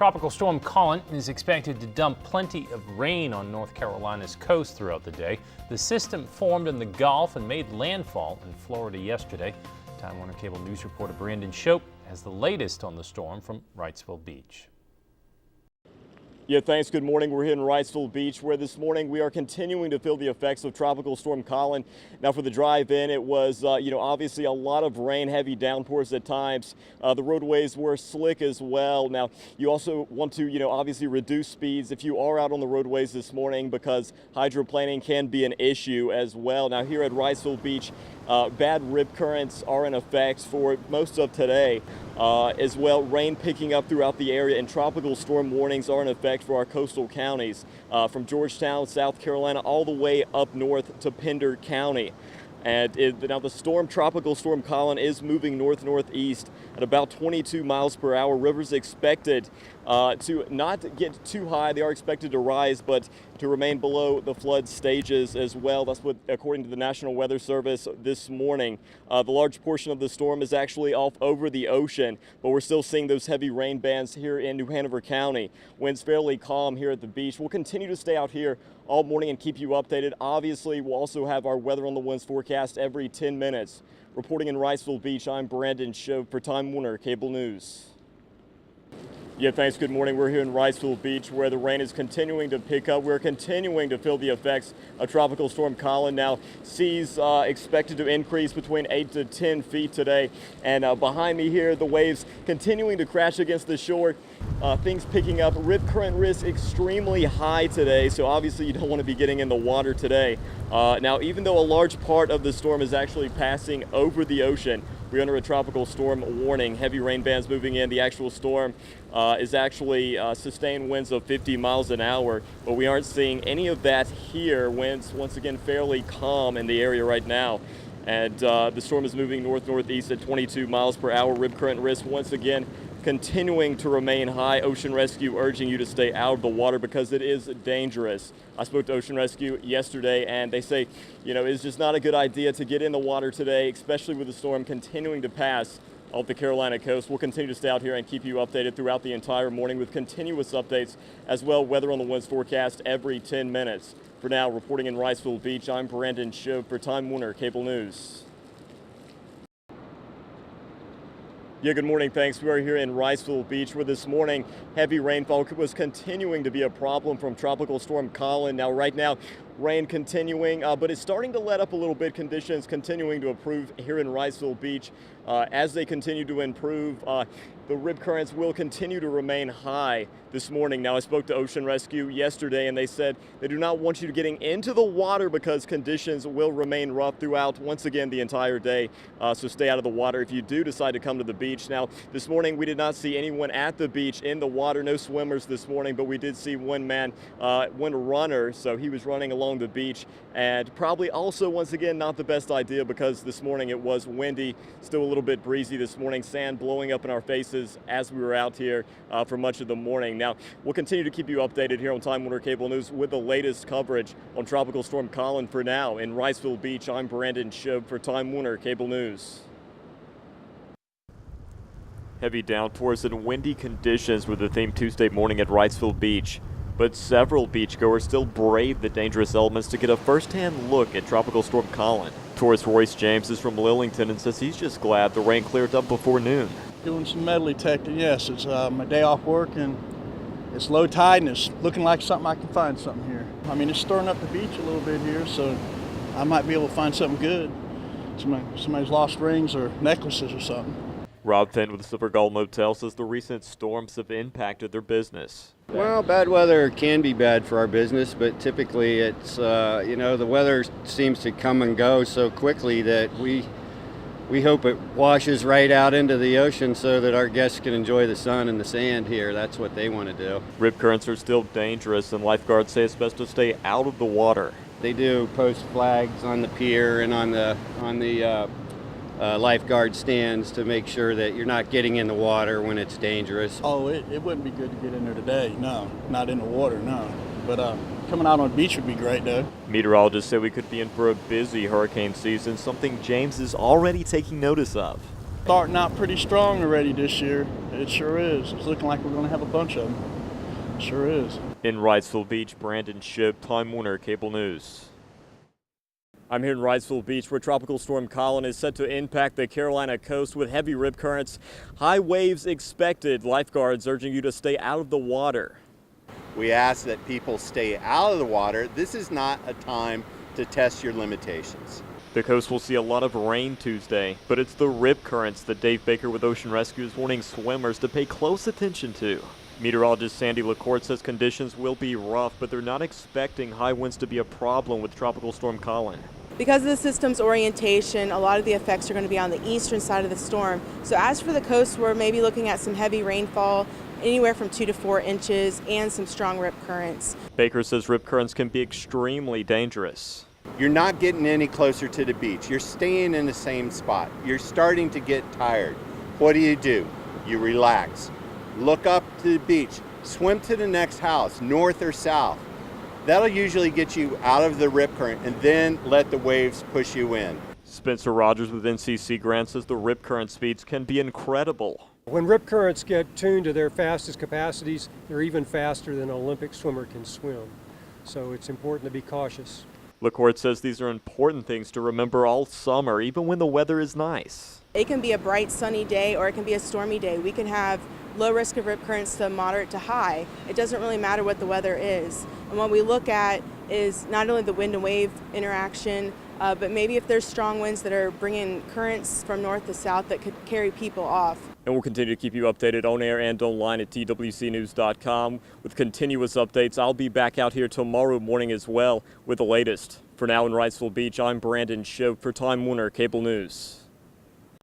Tropical storm Colin is expected to dump plenty of rain on North Carolina's coast throughout the day. The system formed in the Gulf and made landfall in Florida yesterday. Time Warner Cable News reporter Brandon Shope has the latest on the storm from Wrightsville Beach. Yeah, thanks. Good morning. We're here in Wrightsville Beach, where this morning we are continuing to feel the effects of Tropical Storm Colin. Now, for the drive in, it was, obviously a lot of rain, heavy downpours at times. The roadways were slick as well. Now, you also want to, obviously reduce speeds if you are out on the roadways this morning, because hydroplaning can be an issue as well. Now, here at Wrightsville Beach, bad rip currents are in effect for most of today. As well, rain picking up throughout the area, and tropical storm warnings are in effect for our coastal counties from Georgetown, South Carolina, all the way up north to Pender County. And now the Tropical Storm Colin is moving north-northeast at about 22 miles per hour. Rivers expected to not get too high. They are expected to rise, but to remain below the flood stages as well. That's what, according to the National Weather Service this morning. The large portion of the storm is actually off over the ocean, but we're still seeing those heavy rain bands here in New Hanover County. Winds fairly calm here at the beach. We'll continue to stay out here all morning and keep you updated. Obviously, we'll also have our weather on the winds forecast every 10 minutes. Reporting in Wrightsville Beach, I'm Brandon Shope for Time Warner Cable News. Yeah, thanks. Good morning. We're here in Wrightsville Beach, where the rain is continuing to pick up. We're continuing to feel the effects of Tropical Storm Colin. Now, seas expected to increase between 8 to 10 feet today. And behind me here, the waves continuing to crash against the shore. Things picking up. Rip current risk extremely high today, so obviously you don't want to be getting in the water today. Now, even though a large part of the storm is actually passing over the ocean, we're under a tropical storm warning. Heavy rain bands moving in. The actual storm is actually sustained winds of 50 miles an hour, but we aren't seeing any of that here. Winds, once again, fairly calm in the area right now. And the storm is moving north-northeast at 22 miles per hour. Rip current risk, once again, continuing to remain high. Ocean Rescue urging you to stay out of the water because it is dangerous. I spoke to Ocean Rescue yesterday, and they say, it's just not a good idea to get in the water today, especially with the storm continuing to pass off the Carolina coast. We'll continue to stay out here and keep you updated throughout the entire morning with continuous updates as well. Weather on the winds forecast every 10 minutes. For now, reporting in Wrightsville Beach, I'm Brandon Shope for Time Warner Cable News. Yeah, good morning. Thanks. We are here in Wrightsville Beach, where this morning heavy rainfall was continuing to be a problem from Tropical Storm Colin. Now, right now, rain continuing, but it's starting to let up a little bit. Conditions continuing to improve here in Wrightsville Beach. As they continue to improve, the rip currents will continue to remain high this morning. Now, I spoke to Ocean Rescue yesterday, and they said they do not want you getting into the water because conditions will remain rough throughout, once again, the entire day. So stay out of the water if you do decide to come to the beach. Now, this morning, we did not see anyone at the beach in the water, no swimmers this morning, but we did see one man, one runner, so he was running along the beach, and probably also, once again, not the best idea because this morning it was windy, still a little bit breezy this morning, sand blowing up in our faces as we were out here for much of the morning. Now, we'll continue to keep you updated here on Time Warner Cable News with the latest coverage on Tropical Storm Colin. For now, in Wrightsville Beach, I'm Brandon Shope for Time Warner Cable News. Heavy downpours and windy conditions were the theme Tuesday morning at Wrightsville Beach. But several beachgoers still brave the dangerous elements to get a first-hand look at Tropical Storm Colin. Tourist Royce James is from Lillington and says he's just glad the rain cleared up before noon. Doing some metal detecting, yes. It's my day off work, and it's low tide, and it's looking like something I can find something here. I mean, it's stirring up the beach a little bit here, so I might be able to find something good. Somebody's lost rings or necklaces or something. Rob Finn with the Silver Gull Motel says the recent storms have impacted their business. Well, bad weather can be bad for our business, but typically it's, the weather seems to come and go so quickly that we hope it washes right out into the ocean so that our guests can enjoy the sun and the sand here. That's what they want to do. Rip currents are still dangerous, and lifeguards say it's best to stay out of the water. They do post flags on the pier and on the lifeguard stands to make sure that you're not getting in the water when it's dangerous. Oh, it wouldn't be good to get in there today. No, not in the water, no. But coming out on the beach would be great, though. Meteorologists say we could be in for a busy hurricane season, something James is already taking notice of. Starting out pretty strong already this year. It sure is. It's looking like we're going to have a bunch of them. Sure is. In Wrightsville Beach, Brandon Shope, Time Warner Cable News. I'm here in Wrightsville Beach, where Tropical Storm Colin is set to impact the Carolina coast with heavy rip currents. High waves expected. Lifeguards urging you to stay out of the water. We ask that people stay out of the water. This is not a time to test your limitations. The coast will see a lot of rain Tuesday, but it's the rip currents that Dave Baker with Ocean Rescue is warning swimmers to pay close attention to. Meteorologist Sandy LaCourte says conditions will be rough, but they're not expecting high winds to be a problem with Tropical Storm Colin. Because of the system's orientation, a lot of the effects are going to be on the eastern side of the storm. So as for the coast, we're maybe looking at some heavy rainfall, anywhere from 2 to 4 inches, and some strong rip currents. Baker says rip currents can be extremely dangerous. You're not getting any closer to the beach. You're staying in the same spot. You're starting to get tired. What do? You relax. Look up to the beach. Swim to the next house, north or south. That'll usually get you out of the rip current, and then let the waves push you in. Spencer Rogers with NCC Grant says the rip current speeds can be incredible. When rip currents get tuned to their fastest capacities, they're even faster than an Olympic swimmer can swim. So it's important to be cautious. LaCourte says these are important things to remember all summer, even when the weather is nice. It can be a bright sunny day or it can be a stormy day. We can have low risk of rip currents to moderate to high. It doesn't really matter what the weather is. And what we look at is not only the wind and wave interaction, but maybe if there's strong winds that are bringing currents from north to south that could carry people off. And we'll continue to keep you updated on air and online at twcnews.com with continuous updates. I'll be back out here tomorrow morning as well with the latest. For now in Wrightsville Beach, I'm Brandon Shope for Time Warner Cable News.